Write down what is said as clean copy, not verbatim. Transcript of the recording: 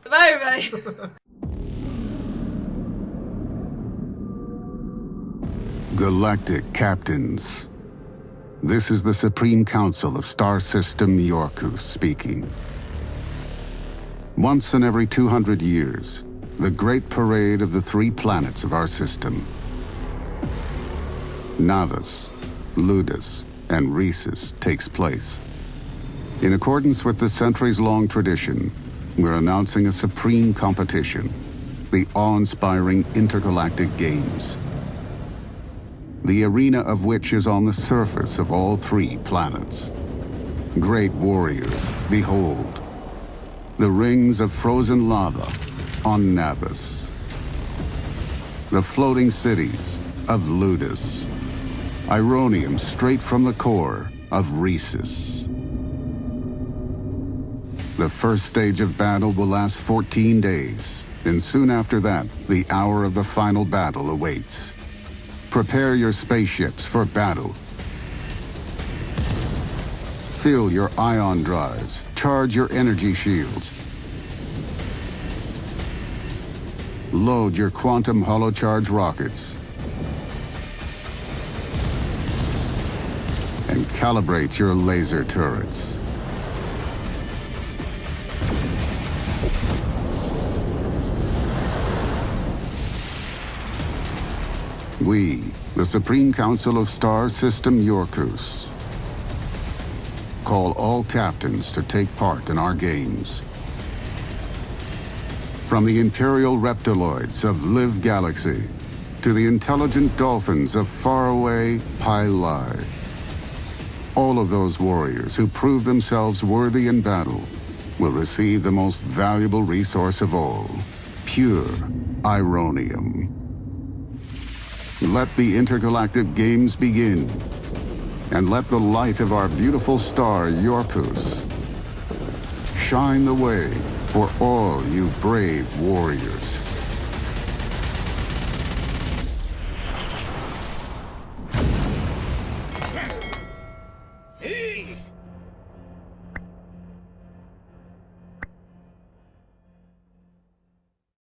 Bye, everybody. Galactic Captains. This is the Supreme Council of Star System Yorkus speaking. Once in every 200 years, the great parade of the 3 planets of our system, Navas, Ludus, and Rhesus, takes place. In accordance with the centuries-long tradition, we're announcing a supreme competition, the awe-inspiring Intergalactic Games, the arena of which is on the surface of all 3 planets. Great warriors, behold, the rings of frozen lava on Navas, the floating cities of Ludus, Ironium straight from the core of Rhesus. The first stage of battle will last 14 days, and soon after that, the hour of the final battle awaits. Prepare your spaceships for battle. Fill your ion drives, charge your energy shields, load your quantum holocharge rockets, and calibrate your laser turrets. We, the Supreme Council of Star System Yorkus, call all captains to take part in our games. From the Imperial Reptiloids of Liv Galaxy to the intelligent dolphins of faraway Pi Lai, all of those warriors who prove themselves worthy in battle will receive the most valuable resource of all, pure Ironium. Let the Intergalactic Games begin, and let the light of our beautiful star, Yorkus, shine the way for all you brave warriors.